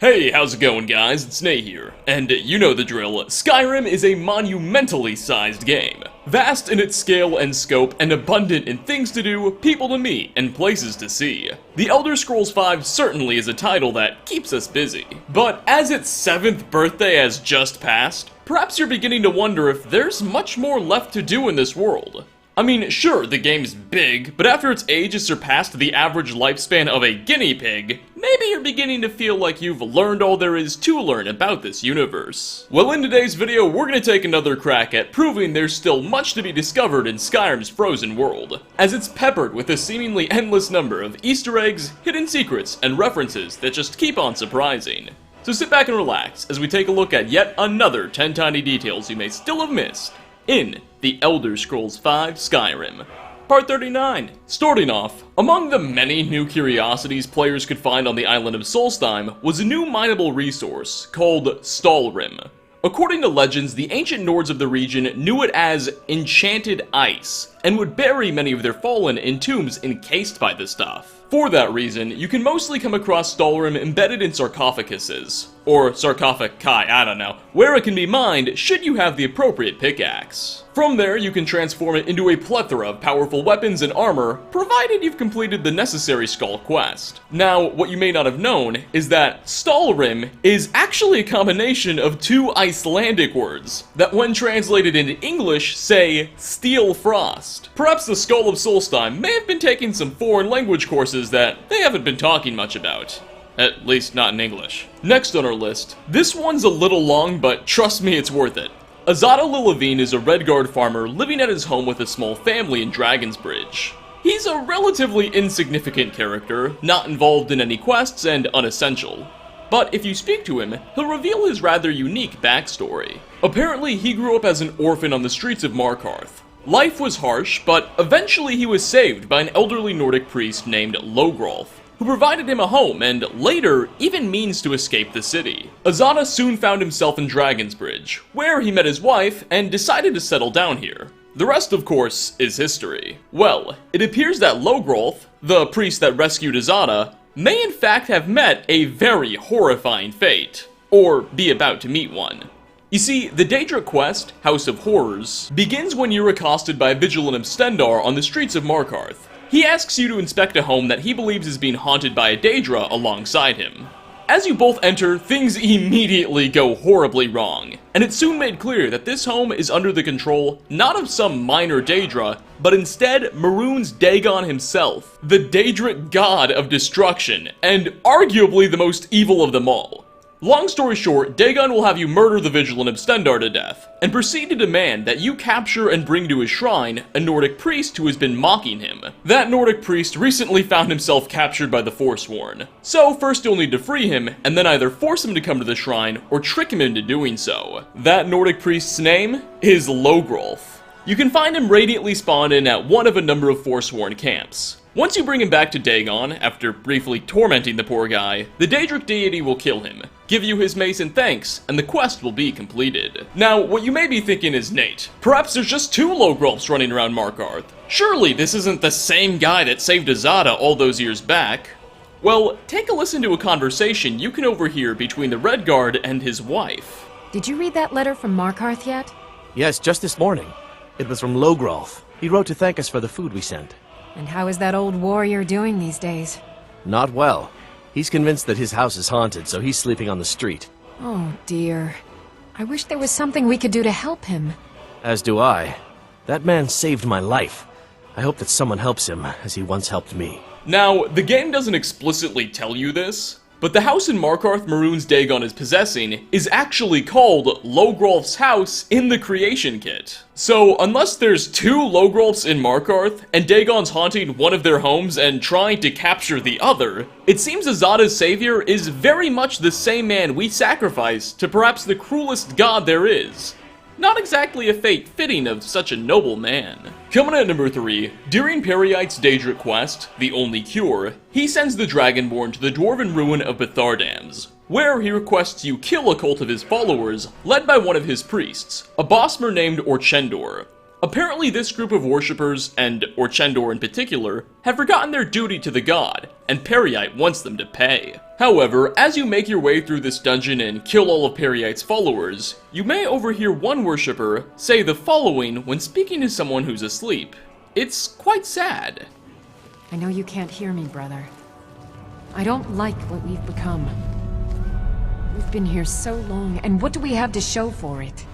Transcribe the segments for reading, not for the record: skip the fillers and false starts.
Hey, how's it going guys? It's Nate here, and you know the drill, Skyrim is a monumentally sized game. Vast in its scale and scope, and abundant in things to do, people to meet, and places to see. The Elder Scrolls V certainly is a title that keeps us busy. But as its 7th birthday has just passed, perhaps you're beginning to wonder if there's much more left to do in this world. I mean, sure, the game's big, but after its age has surpassed the average lifespan of a guinea pig, maybe you're beginning to feel like you've learned all there is to learn about this universe. Well, in today's video, we're gonna take another crack at proving there's still much to be discovered in Skyrim's frozen world, as it's peppered with a seemingly endless number of Easter eggs, hidden secrets, and references that just keep on surprising. So sit back and relax as we take a look at yet another 10 tiny details you may still have missed in The Elder Scrolls V Skyrim. Part 39. Starting off, among the many new curiosities players could find on the island of Solstheim was a new mineable resource called Stalrim. According to legends, the ancient Nords of the region knew it as enchanted ice, and would bury many of their fallen in tombs encased by the stuff. For that reason, you can mostly come across Stalrim embedded in sarcophaguses, or sarcophagi, I don't know, where it can be mined should you have the appropriate pickaxe. From there, you can transform it into a plethora of powerful weapons and armor, provided you've completed the necessary Skull quest. Now, what you may not have known is that Stalrim is actually a combination of two Icelandic words, that when translated into English say, Steel Frost. Perhaps the Skull of Solstheim may have been taking some foreign language courses that they haven't been talking much about. At least not in English. Next on our list, this one's a little long, but trust me, it's worth it. Azana Lilavine is a Redguard farmer living at his home with a small family in Dragon's Bridge. He's a relatively insignificant character, not involved in any quests and unessential. But if you speak to him, he'll reveal his rather unique backstory. Apparently, he grew up as an orphan on the streets of Markarth. Life was harsh, but eventually he was saved by an elderly Nordic priest named Lowgroves, who provided him a home and later even means to escape the city. Azana soon found himself in Dragon's Bridge, where he met his wife and decided to settle down here. The rest, of course, is history. Well, it appears that Lowgroves, the priest that rescued Azana, may in fact have met a very horrifying fate, or be about to meet one. You see, the Daedric quest, House of Horrors, begins when you're accosted by a vigilant of Stendarr on the streets of Markarth. He asks you to inspect a home that he believes is being haunted by a Daedra alongside him. As you both enter, things immediately go horribly wrong, and it's soon made clear that this home is under the control not of some minor Daedra, but instead Maroon's Dagon himself, the Daedric god of destruction, and arguably the most evil of them all. Long story short, Dagon will have you murder the Vigilant of Stendarr to death, and proceed to demand that you capture and bring to his shrine a Nordic priest who has been mocking him. That Nordic priest recently found himself captured by the Forsworn. So first you'll need to free him, and then either force him to come to the shrine, or trick him into doing so. That Nordic priest's name is Lowgroves. You can find him radiantly spawned in at one of a number of Forsworn camps. Once you bring him back to Dagon, after briefly tormenting the poor guy, the Daedric deity will kill him, give you his mace in thanks, and the quest will be completed. Now, what you may be thinking is, Nate, perhaps there's just two Lowgroves running around Markarth. Surely this isn't the same guy that saved Azana all those years back. Well, take a listen to a conversation you can overhear between the Redguard and his wife. Did you read that letter from Markarth yet? Yes, just this morning. It was from Lowgroves. He wrote to thank us for the food we sent. And how is that old warrior doing these days? Not well. He's convinced that his house is haunted, so he's sleeping on the street. Oh dear. I wish there was something we could do to help him. As do I. That man saved my life. I hope that someone helps him, as he once helped me. Now, the game doesn't explicitly tell you this, but the house in Markarth Maroon's Dagon is possessing is actually called Lowgroves' house in the creation kit. So, unless there's two Lowgroves in Markarth, and Dagon's haunting one of their homes and trying to capture the other, it seems Azana's savior is very much the same man we sacrifice to perhaps the cruelest god there is. Not exactly a fate fitting of such a noble man. Coming at number 3, during Periite's Daedric quest, The Only Cure, he sends the Dragonborn to the dwarven ruin of Bethardams, where he requests you kill a cult of his followers, led by one of his priests, a Bosmer named Orchendor. Apparently this group of worshippers, and Orchendor in particular, have forgotten their duty to the god, and Peryite wants them to pay. However, as you make your way through this dungeon and kill all of Peryite's followers, you may overhear one worshipper say the following when speaking to someone who's asleep. It's quite sad. I know you can't hear me, brother. I don't like what we've become. We've been here so long, and what do we have to show for it?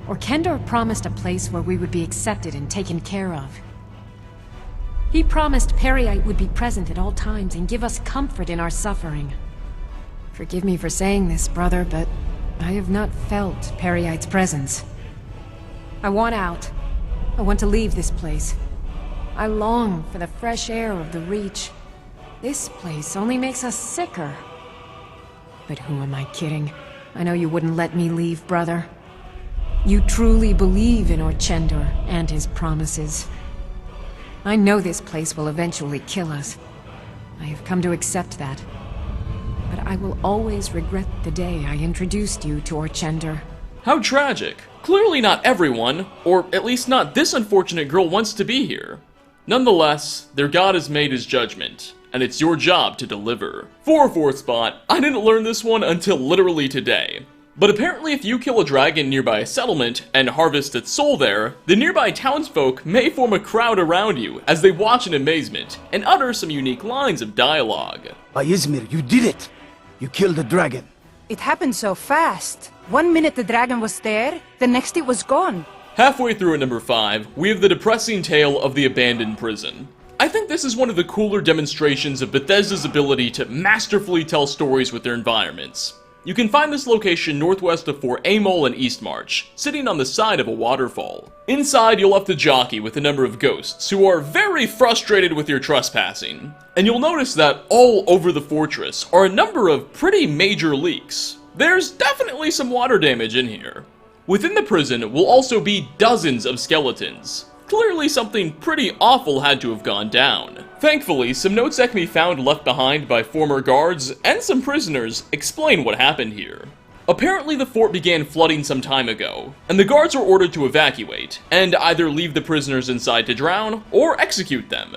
Orchendor promised a place where we would be accepted and taken care of. He promised Peryite would be present at all times and give us comfort in our suffering. Forgive me for saying this, brother, but I have not felt Peryite's presence. I want out. I want to leave this place. I long for the fresh air of the Reach. This place only makes us sicker. But who am I kidding? I know you wouldn't let me leave, brother. You truly believe in Orchendor and his promises. I know this place will eventually kill us. I have come to accept that. But I will always regret the day I introduced you to Orchendor. How tragic. Clearly not everyone, or at least not this unfortunate girl, wants to be here. Nonetheless, their god has made his judgment, and it's your job to deliver. For a fourth spot, I didn't learn this one until literally today. But apparently if you kill a dragon nearby a settlement and harvest its soul there, the nearby townsfolk may form a crowd around you as they watch in amazement and utter some unique lines of dialogue. Ysmir, you did it! You killed the dragon. It happened so fast. 1 minute the dragon was there, the next it was gone. Halfway through at number 5, we have the depressing tale of the abandoned prison. I think this is one of the cooler demonstrations of Bethesda's ability to masterfully tell stories with their environments. You can find this location northwest of Fort Amol and Eastmarch, sitting on the side of a waterfall. Inside, you'll have to jockey with a number of ghosts who are very frustrated with your trespassing. And you'll notice that all over the fortress are a number of pretty major leaks. There's definitely some water damage in here. Within the prison will also be dozens of skeletons. Clearly something pretty awful had to have gone down. Thankfully, some notes that can be found left behind by former guards and some prisoners explain what happened here. Apparently the fort began flooding some time ago, and the guards were ordered to evacuate, and either leave the prisoners inside to drown, or execute them.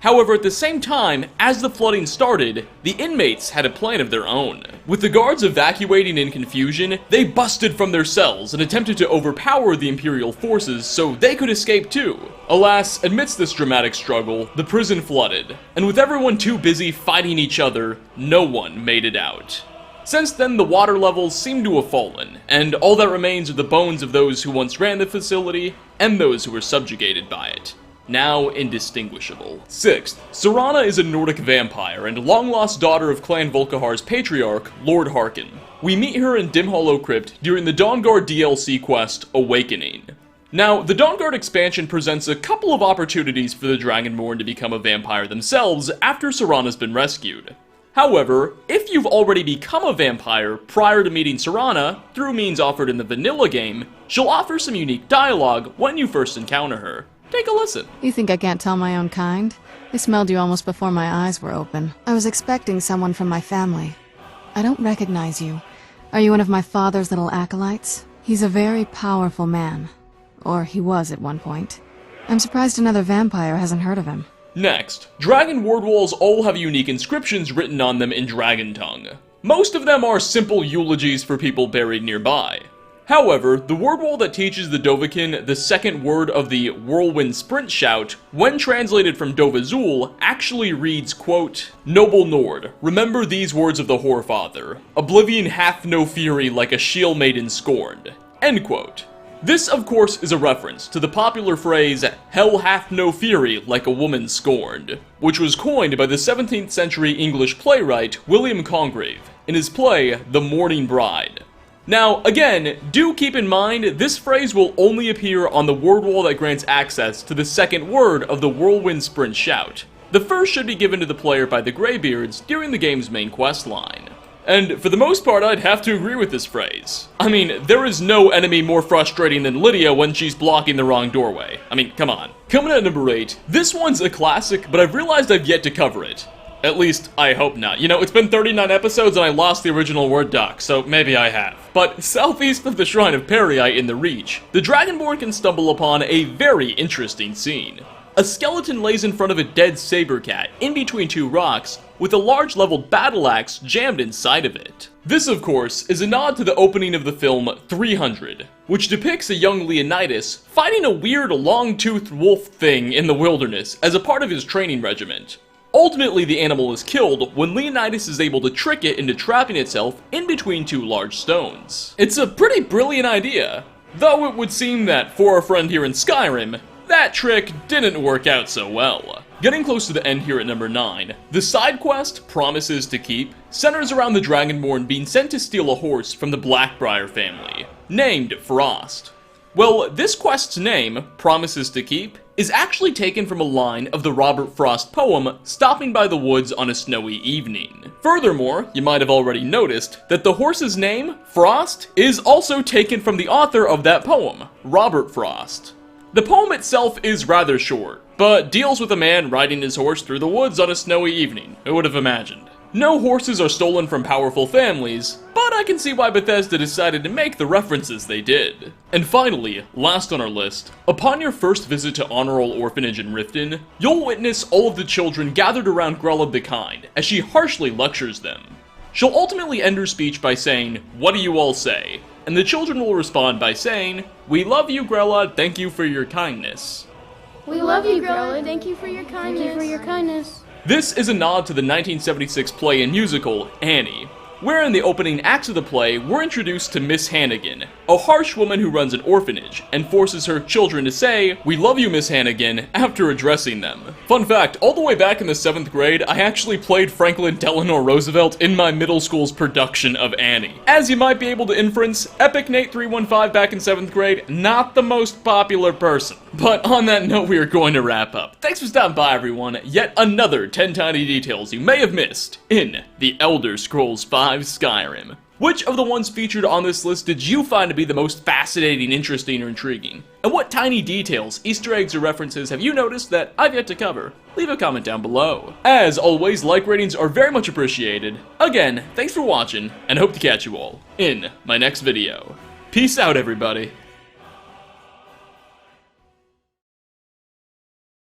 However, at the same time, as the flooding started, the inmates had a plan of their own. With the guards evacuating in confusion, they busted from their cells and attempted to overpower the Imperial forces so they could escape too. Alas, amidst this dramatic struggle, the prison flooded, and with everyone too busy fighting each other, no one made it out. Since then, the water levels seem to have fallen, and all that remains are the bones of those who once ran the facility, and those who were subjugated by it. Now indistinguishable. 6th, Cerana is a Nordic vampire and long-lost daughter of Clan Volkahar's patriarch, Lord Harkin. We meet her in Dim Hollow Crypt during the Dawnguard DLC quest, Awakening. Now, the Dawnguard expansion presents a couple of opportunities for the Dragonborn to become a vampire themselves after Cerana's been rescued. However, if you've already become a vampire prior to meeting Cerana, through means offered in the vanilla game, she'll offer some unique dialogue when you first encounter her. Take a listen. You think I can't tell my own kind? I smelled you almost before my eyes were open. I was expecting someone from my family. I don't recognize you. Are you one of my father's little acolytes? He's a very powerful man. Or he was at one point. I'm surprised another vampire hasn't heard of him. Next, dragon ward walls all have unique inscriptions written on them in Dragon Tongue. Most of them are simple eulogies for people buried nearby. However, the word wall that teaches the Dovahkiin the second word of the Whirlwind Sprint Shout, when translated from Dovahzul, actually reads, quote, "Noble Nord, remember these words of the Whorefather. Oblivion hath no fury like a shield maiden scorned." End quote. This, of course, is a reference to the popular phrase, "Hell hath no fury like a woman scorned," which was coined by the 17th century English playwright William Congreve in his play The Mourning Bride. Now, again, do keep in mind, this phrase will only appear on the word wall that grants access to the second word of the Whirlwind Sprint Shout. The first should be given to the player by the Greybeards during the game's main quest line. And for the most part, I'd have to agree with this phrase. I mean, there is no enemy more frustrating than Lydia when she's blocking the wrong doorway. I mean, come on. Coming at number 8, this one's a classic, but I've realized I've yet to cover it. At least, I hope not. You know, it's been 39 episodes and I lost the original Word doc, so maybe I have. But southeast of the Shrine of Perii in the Reach, the Dragonborn can stumble upon a very interesting scene. A skeleton lays in front of a dead Saber Cat in between two rocks, with a large leveled battle axe jammed inside of it. This, of course, is a nod to the opening of the film 300, which depicts a young Leonidas fighting a weird long-toothed wolf thing in the wilderness as a part of his training regiment. Ultimately, the animal is killed when Leonidas is able to trick it into trapping itself in between two large stones. It's a pretty brilliant idea, though it would seem that for our friend here in Skyrim, that trick didn't work out so well. Getting close to the end here at number 9, the side quest, Promises to Keep, centers around the Dragonborn being sent to steal a horse from the Blackbriar family, named Frost. Well, this quest's name, Promises to Keep, is actually taken from a line of the Robert Frost poem, Stopping by the Woods on a Snowy Evening. Furthermore, you might have already noticed that the horse's name, Frost, is also taken from the author of that poem, Robert Frost. The poem itself is rather short, but deals with a man riding his horse through the woods on a snowy evening. Who would have imagined? No horses are stolen from powerful families, but I can see why Bethesda decided to make the references they did. And finally, last on our list, upon your first visit to Honorable Orphanage in Riften, you'll witness all of the children gathered around Grella the Kind as she harshly lectures them. She'll ultimately end her speech by saying, "What do you all say?" And the children will respond by saying, "We love you, Grella, thank you for your kindness." We love you, Grella. Thank you for your kindness. Thank you for your kindness. This is a nod to the 1976 play and musical, Annie, where in the opening acts of the play, we're introduced to Miss Hannigan, a harsh woman who runs an orphanage, and forces her children to say, "We love you, Miss Hannigan," after addressing them. Fun fact, all the way back in the 7th grade, I actually played Franklin Delano Roosevelt in my middle school's production of Annie. As you might be able to inference, Epic Nate 315 back in 7th grade, not the most popular person. But on that note, we are going to wrap up. Thanks for stopping by, everyone. Yet another 10 tiny details you may have missed in The Elder Scrolls V Skyrim. Which of the ones featured on this list did you find to be the most fascinating, interesting, or intriguing? And what tiny details, Easter eggs, or references have you noticed that I've yet to cover? Leave a comment down below. As always, like ratings are very much appreciated. Again, thanks for watching, and hope to catch you all in my next video. Peace out, everybody.